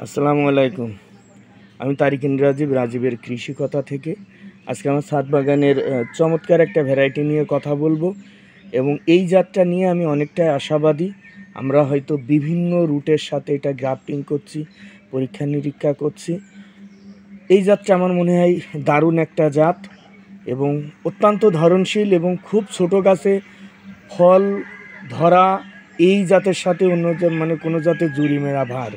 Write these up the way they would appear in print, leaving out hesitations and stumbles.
আসসালামু আলাইকুম। আমি তারিকিন রাজীবের কৃষি কথা থেকে আজকে আমার ছাদ বাগানের চমৎকার একটা ভ্যারাইটি নিয়ে কথা বলবো এবং এই জাতটা নিয়ে আমি অনেকটাই আশাবাদী। আমরা হয়তো বিভিন্ন রুটের সাথে এটা গ্রাফটিং করছি, পরীক্ষা নিরীক্ষা করছি। এই জাতটা আমার মনে হয় দারুণ একটা জাত এবং অত্যন্ত ধরনশীল এবং খুব ছোট গাছে ফল ধরা এই জাতের সাথে অন্য মানে কোনো জাতের জুড়ি মেরা ভার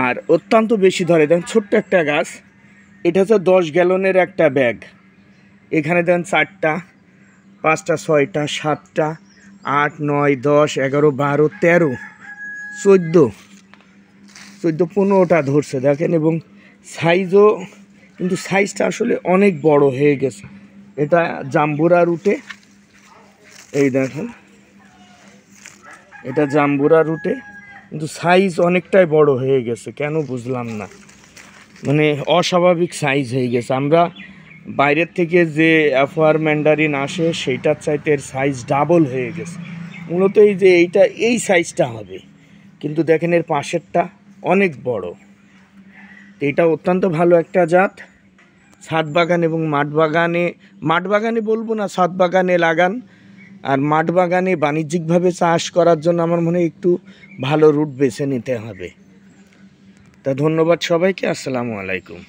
আর অত্যন্ত বেশি ধরে। দেখেন ছোট্ট একটা গাছ, এটা হচ্ছে 10 গ্যালনের একটা ব্যাগ। এখানে দেখেন 4টা 5টা 6টা 7টা 8 9 10 11 12 13 14 15টা ধরছে দেখেন, এবং সাইজও কিন্তু সাইজটা আসলে অনেক বড় হয়ে গেছে। এটা জাম্বুরা রুটে, এই দেখেন এটা জাম্বুরা রুটে, কিন্তু সাইজ অনেকটাই বড় হয়ে গেছে, কেন বুঝলাম না, মানে অস্বাভাবিক সাইজ হয়ে গেছে। আমরা বাইরের থেকে যে অ্যাফোয়ার ম্যান্ডারিন আসে সেইটার চাইতে এর সাইজ ডাবল হয়ে গেছে। মূলত এই যে এই সাইজটা হবে, কিন্তু দেখেন এর পাশেরটা অনেক বড়। এটা অত্যন্ত ভালো একটা জাত। ছাদ বাগান এবং মাঠ বাগানে বলবো না, ছাদ বাগানে লাগান। আর মাঠ বাগানে বাণিজ্যিকভাবে চাষ করার জন্য আমার মনে হয় একটু ভালো রুট বেছে নিতে হবে। তা ধন্যবাদ সবাইকে। আসসালামু আলাইকুম।